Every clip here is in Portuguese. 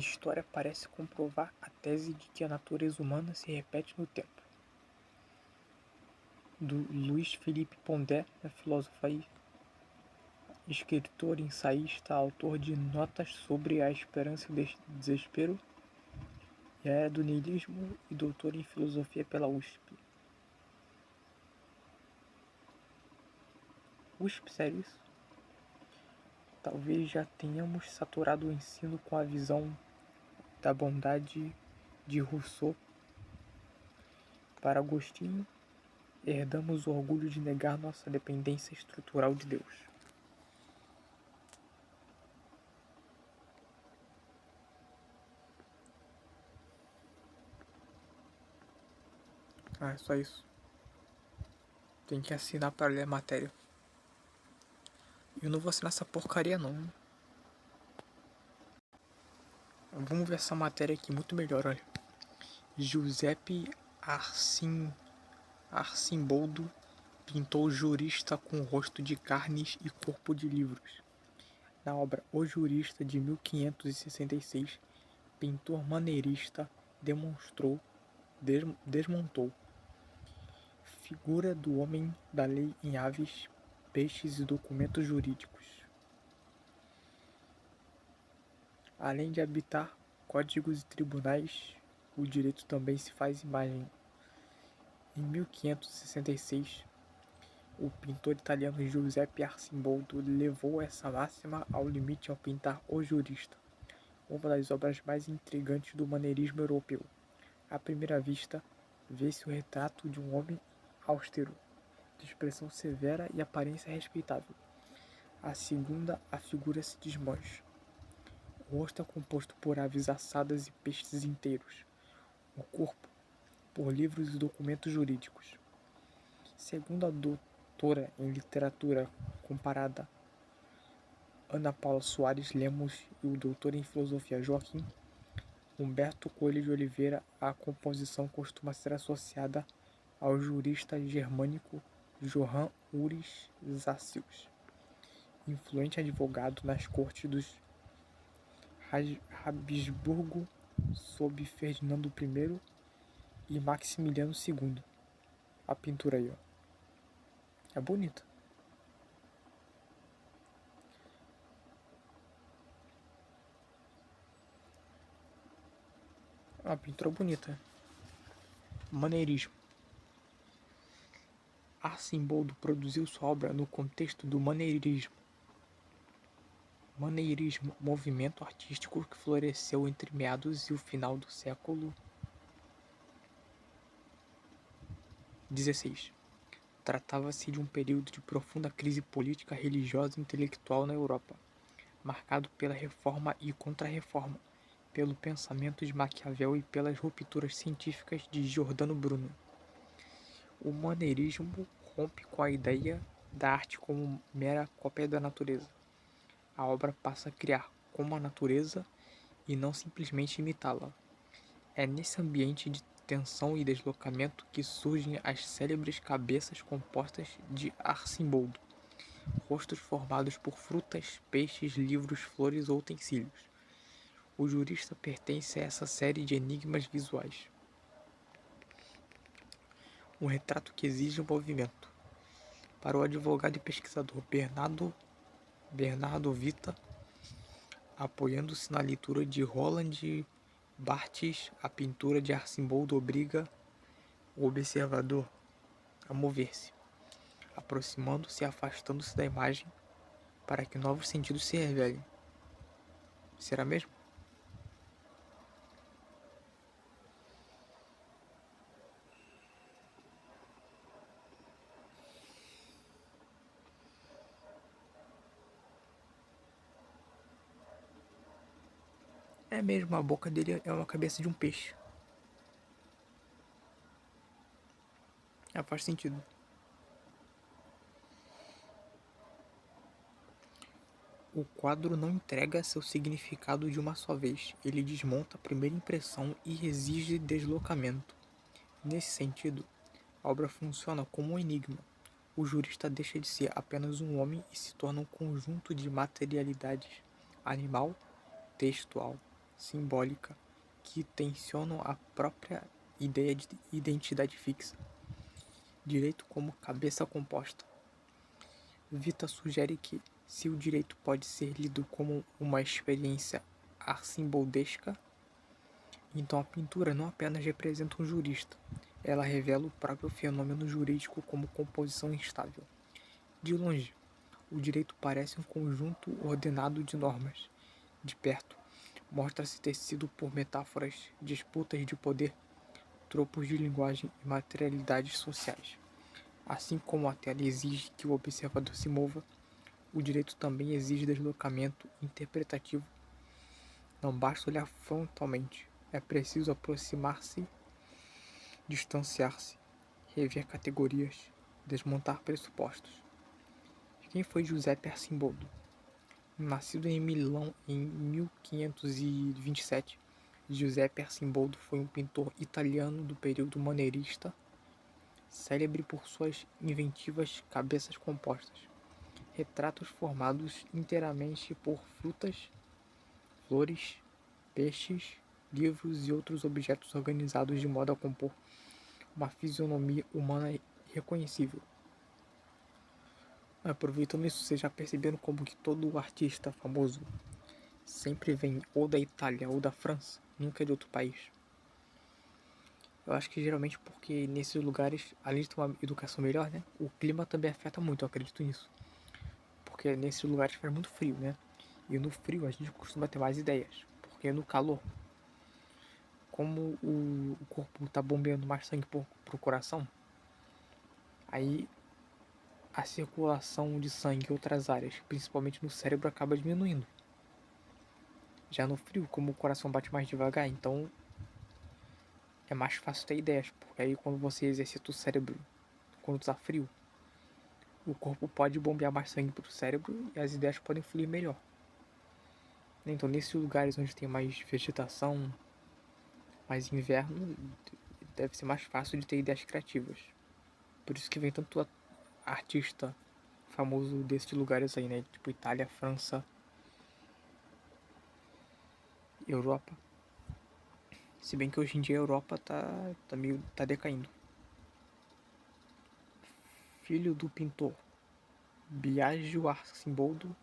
história parece comprovar a tese de que a natureza humana se repete no tempo. Do Luiz Felipe Pondé, filósofo e escritor, ensaísta, autor de Notas sobre a Esperança e o Desespero e a Era do Niilismo e doutor em filosofia pela USP. USP, sério isso? Talvez já tenhamos saturado o ensino com a visão da bondade de Rousseau. Para Agostinho, herdamos o orgulho de negar nossa dependência estrutural de Deus. É só isso. Tem que assinar para ler a matéria. Eu não vou assinar essa porcaria não. Vamos ver essa matéria aqui muito melhor, olha. Giuseppe Arcimboldo pintou jurista com rosto de carnes e corpo de livros. Na obra O Jurista, de 1566, pintor maneirista desmontou figura do homem da lei em aves, peixes e documentos jurídicos. Além de habitar códigos e tribunais, o direito também se faz imagem. Em 1566, o pintor italiano Giuseppe Arcimboldo levou essa máxima ao limite ao pintar O Jurista, uma das obras mais intrigantes do maneirismo europeu. À primeira vista, vê-se o retrato de um homem austero, de expressão severa e aparência respeitável. À segunda, a figura se desmancha. O rosto é composto por aves assadas e peixes inteiros. O corpo, por livros e documentos jurídicos. Segundo a doutora em literatura comparada Ana Paula Soares Lemos e o doutor em filosofia Joaquim Humberto Coelho de Oliveira, a composição costuma ser associada ao jurista germânico Johann Ulrich Zassius, influente advogado nas cortes dos Habsburgo sob Ferdinando I e Maximiliano II. A pintura aí, ó. É bonita. É uma pintura bonita. Maneirismo. Arcimboldo produziu sua obra no contexto do maneirismo. Maneirismo, movimento artístico que floresceu entre meados e o final do século XVI. Tratava-se de um período de profunda crise política, religiosa e intelectual na Europa, marcado pela reforma e contra-reforma, pelo pensamento de Maquiavel e pelas rupturas científicas de Giordano Bruno. O maneirismo rompe com a ideia da arte como mera cópia da natureza. A obra passa a criar como a natureza e não simplesmente imitá-la. É nesse ambiente de tensão e deslocamento que surgem as célebres cabeças compostas de Arcimboldo, rostos formados por frutas, peixes, livros, flores ou utensílios. O jurista pertence a essa série de enigmas visuais. Um retrato que exige movimento. Para o advogado e pesquisador Bernardo Vita, apoiando-se na leitura de Roland Barthes, a pintura de Arcimboldo obriga o observador a mover-se, aproximando-se e afastando-se da imagem para que novos sentidos se revelem. Será mesmo? É mesmo, a boca dele é uma cabeça de um peixe. Faz sentido. O quadro não entrega seu significado de uma só vez. Ele desmonta a primeira impressão e exige deslocamento. Nesse sentido, a obra funciona como um enigma. O jurista deixa de ser apenas um homem e se torna um conjunto de materialidades animal, textual, simbólica que tensionam a própria ideia de identidade fixa. Direito como cabeça composta. Vita sugere que, se o direito pode ser lido como uma experiência arcimboldesca, então a pintura não apenas representa um jurista, ela revela o próprio fenômeno jurídico como composição instável. De longe, o direito parece um conjunto ordenado de normas. De perto, mostra-se tecido por metáforas, disputas de poder, tropos de linguagem e materialidades sociais. Assim como a tela exige que o observador se mova, o direito também exige deslocamento interpretativo. Não basta olhar frontalmente, é preciso aproximar-se, distanciar-se, rever categorias, desmontar pressupostos. Quem foi Giuseppe Arcimboldo? Nascido em Milão em 1527, Giuseppe Arcimboldo foi um pintor italiano do período maneirista, célebre por suas inventivas cabeças compostas, retratos formados inteiramente por frutas, flores, peixes, livros e outros objetos organizados de modo a compor uma fisionomia humana reconhecível. Aproveitando isso, vocês já perceberam como que todo artista famoso sempre vem ou da Itália ou da França, nunca é de outro país? Eu acho que geralmente porque nesses lugares, além de ter uma educação melhor, né, o clima também afeta muito, eu acredito nisso. Porque nesses lugares faz muito frio, né? E no frio a gente costuma ter mais ideias. Porque no calor, como o corpo tá bombeando mais sangue pro coração, aí a circulação de sangue em outras áreas, principalmente no cérebro, acaba diminuindo. Já no frio, como o coração bate mais devagar, então é mais fácil ter ideias, porque aí quando você exercita o cérebro quando tá frio, o corpo pode bombear mais sangue pro cérebro e as ideias podem fluir melhor. Então nesses lugares onde tem mais vegetação, mais inverno, deve ser mais fácil de ter ideias criativas. Por isso que vem tanto artista famoso desses lugares aí, né? Tipo Itália, França, Europa. Se bem que hoje em dia a Europa tá decaindo. Filho do pintor Biagio Arcimboldo,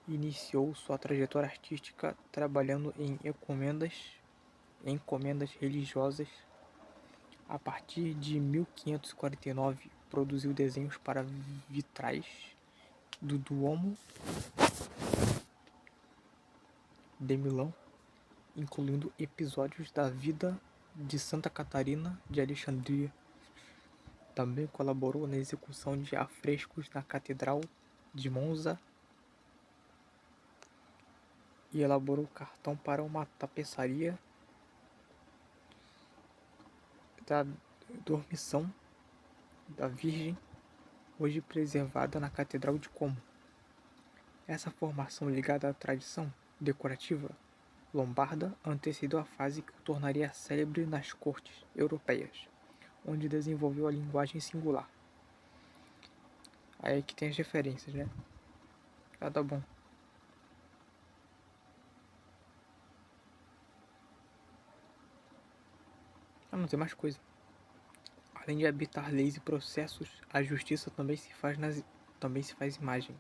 iniciou sua trajetória artística trabalhando em encomendas religiosas. A partir de 1549, produziu desenhos para vitrais do Duomo de Milão, incluindo episódios da vida de Santa Catarina de Alexandria. Também colaborou na execução de afrescos na Catedral de Monza e elaborou cartão para uma tapeçaria da Dormição da Virgem, hoje preservada na Catedral de Como. Essa formação ligada à tradição decorativa lombarda antecedeu a fase que o tornaria célebre nas cortes europeias, onde desenvolveu a linguagem singular. Aí que tem as referências, né? Ah, tá bom. Ah, não tem mais coisa. Além de habitar leis e processos, a justiça também se faz imagem.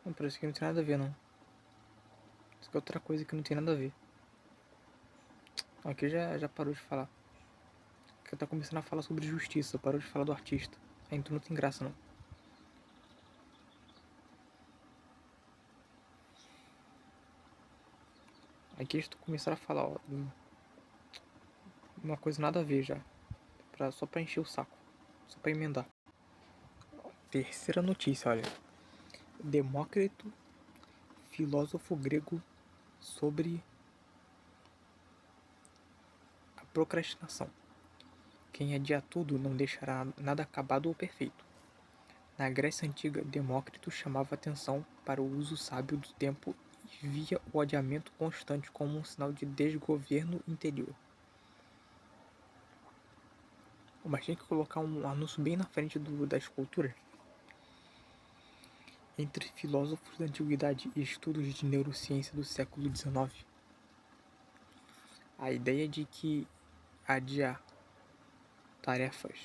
Não, por isso que não tem nada a ver, não. Isso aqui é outra coisa que não tem nada a ver. Aqui já parou de falar. Aqui tá começando a falar sobre justiça, parou de falar do artista. Aí então não tem graça, não. Aqui estou começando a falar, ó, uma coisa nada a ver já. Só pra encher o saco. Só pra emendar. Terceira notícia, olha. Demócrito, filósofo grego, sobre a procrastinação. Quem adia tudo não deixará nada acabado ou perfeito. Na Grécia Antiga, Demócrito chamava atenção para o uso sábio do tempo e via o adiamento constante como um sinal de desgoverno interior. Mas tinha que colocar um anúncio bem na frente da escultura. Entre filósofos da antiguidade e estudos de neurociência do século XIX, a ideia de que adiar tarefas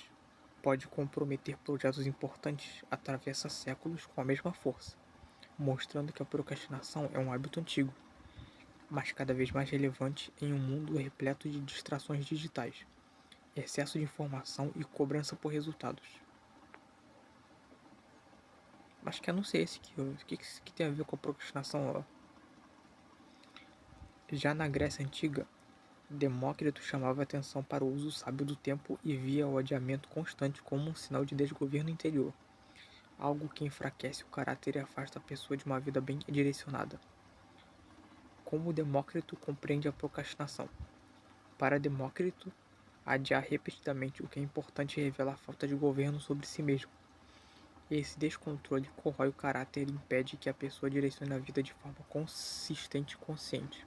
pode comprometer projetos importantes atravessa séculos com a mesma força, mostrando que a procrastinação é um hábito antigo, mas cada vez mais relevante em um mundo repleto de distrações digitais, excesso de informação e cobrança por resultados. Mas que anúncio é esse aqui? O que tem a ver com a procrastinação? Já na Grécia Antiga, Demócrito chamava atenção para o uso sábio do tempo e via o adiamento constante como um sinal de desgoverno interior, algo que enfraquece o caráter e afasta a pessoa de uma vida bem direcionada. Como Demócrito compreende a procrastinação? Para Demócrito, adiar repetidamente o que é importante revela a falta de governo sobre si mesmo. Esse descontrole corrói o caráter e impede que a pessoa direcione a vida de forma consistente e consciente.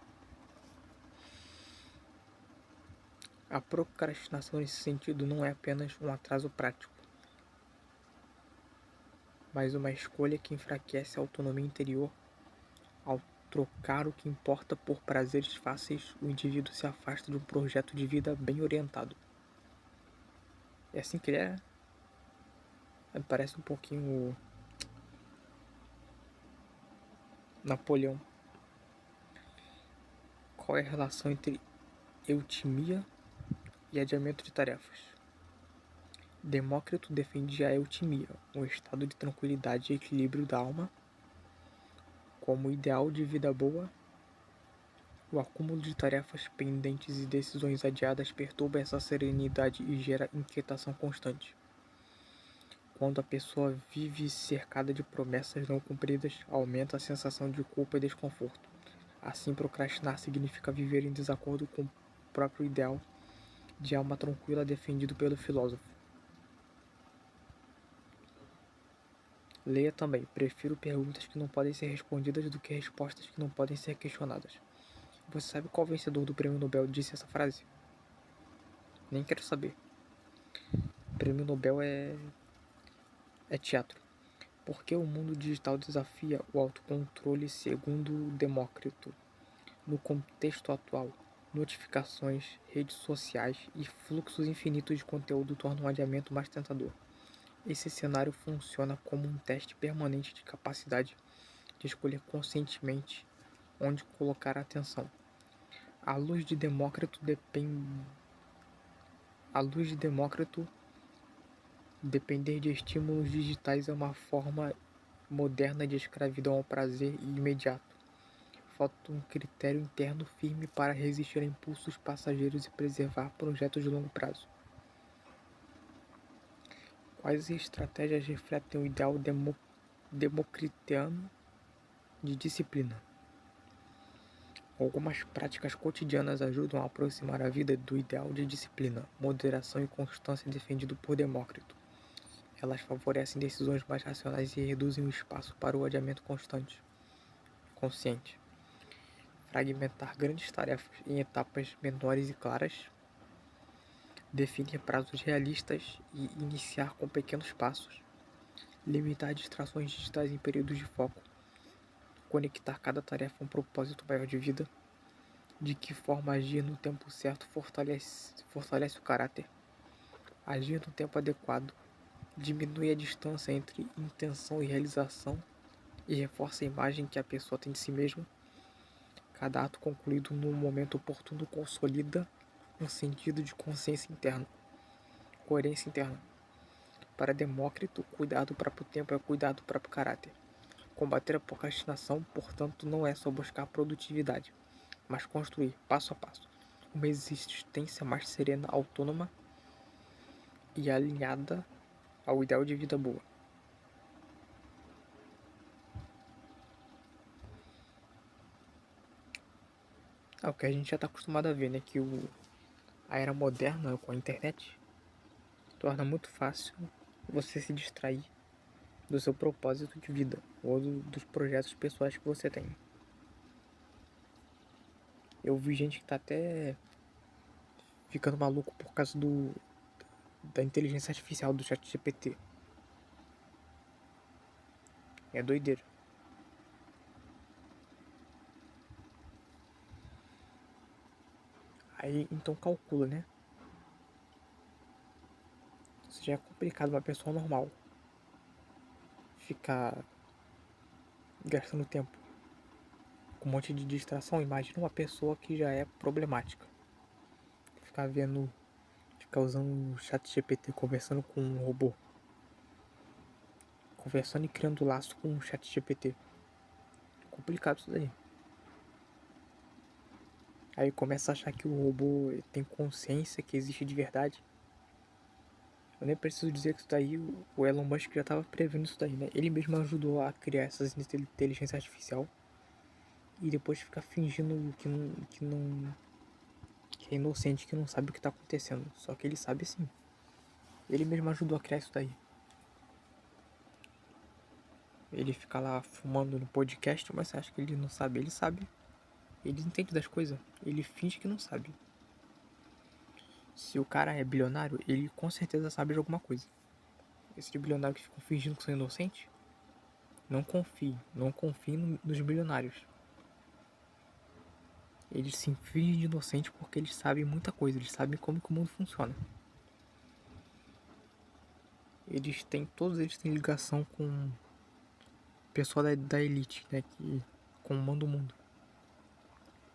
A procrastinação nesse sentido não é apenas um atraso prático, mas uma escolha que enfraquece a autonomia interior. Ao trocar o que importa por prazeres fáceis, o indivíduo se afasta de um projeto de vida bem orientado. É assim que ele é? Parece um pouquinho o Napoleão. Qual é a relação entre eutimia e adiamento de tarefas? Demócrito defendia a eutimia, um estado de tranquilidade e equilíbrio da alma, como ideal de vida boa. O acúmulo de tarefas pendentes e decisões adiadas perturba essa serenidade e gera inquietação constante. Quando a pessoa vive cercada de promessas não cumpridas, aumenta a sensação de culpa e desconforto. Assim, procrastinar significa viver em desacordo com o próprio ideal de alma tranquila defendido pelo filósofo. Leia também: prefiro perguntas que não podem ser respondidas do que respostas que não podem ser questionadas. Você sabe qual vencedor do Prêmio Nobel disse essa frase? Nem quero saber. Prêmio Nobel é teatro. Porque o mundo digital desafia o autocontrole segundo Demócrito. No contexto atual, notificações, redes sociais e fluxos infinitos de conteúdo tornam o adiamento mais tentador. Esse cenário funciona como um teste permanente de capacidade de escolher conscientemente onde colocar a atenção. À luz de Demócrito, depender de estímulos digitais é uma forma moderna de escravidão ao prazer e imediato. Falta um critério interno firme para resistir a impulsos passageiros e preservar projetos de longo prazo. Quais estratégias refletem o ideal democritiano de disciplina? Algumas práticas cotidianas ajudam a aproximar a vida do ideal de disciplina, moderação e constância defendido por Demócrito. Elas favorecem decisões mais racionais e reduzem o espaço para o adiamento consciente. Fragmentar grandes tarefas em etapas menores e claras. Definir prazos realistas e iniciar com pequenos passos. Limitar distrações digitais em períodos de foco. Conectar cada tarefa a um propósito maior de vida. De que forma agir no tempo certo fortalece o caráter. Agir no tempo adequado diminui a distância entre intenção e realização e reforça a imagem que a pessoa tem de si mesma. Cada ato concluído no momento oportuno consolida um sentido de consciência interna, coerência interna. Para Demócrito, cuidar do próprio tempo é cuidar do próprio caráter. Combater a procrastinação, portanto, não é só buscar produtividade, mas construir, passo a passo, uma existência mais serena, autônoma e alinhada ao ideal de vida boa. É o que a gente já está acostumado a ver, né? Que a era moderna com a internet torna muito fácil você se distrair do seu propósito de vida ou dos projetos pessoais que você tem. Eu vi gente que tá até ficando maluco por causa da inteligência artificial do ChatGPT. É doideira. Aí, então calcula, né? Isso já é complicado uma pessoa normal ficar gastando tempo com um monte de distração. Imagina uma pessoa que já é problemática. Ficar vendo, ficar usando o chat GPT, conversando com um robô. Conversando e criando laço com o chat GPT. Complicado isso daí. Aí começa a achar que o robô tem consciência, que existe de verdade. Eu nem preciso dizer que isso daí, o Elon Musk já estava prevendo isso daí, né? Ele mesmo ajudou a criar essas inteligência artificial. E depois fica fingindo que é inocente, que não sabe o que tá acontecendo. Só que ele sabe sim. Ele mesmo ajudou a criar isso daí. Ele fica lá fumando no podcast, mas você acha que ele não sabe? Ele sabe. Ele entende das coisas. Ele finge que não sabe. Se o cara é bilionário, ele com certeza sabe de alguma coisa. Esses bilionários que ficam fingindo que são inocentes, não confie. Não confie nos bilionários. Eles se fingem de inocente porque eles sabem muita coisa. Eles sabem como que o mundo funciona. Todos eles têm ligação com o pessoal da elite, né? Que comanda o mundo.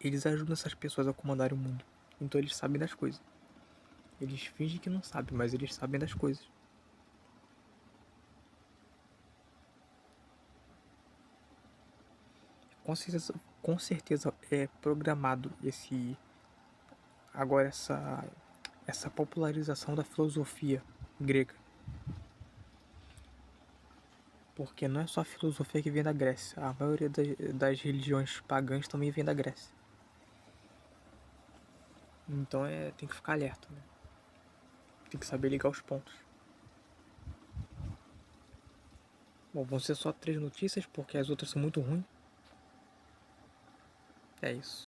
Eles ajudam essas pessoas a comandarem o mundo. Então eles sabem das coisas. Eles fingem que não sabem, mas eles sabem das coisas. Com certeza é programado agora essa popularização da filosofia grega. Porque não é só a filosofia que vem da Grécia. A maioria das religiões pagãs também vem da Grécia. Então tem que ficar alerta, né? Tem que saber ligar os pontos. Bom, vão ser só 3 notícias porque as outras são muito ruins. É isso.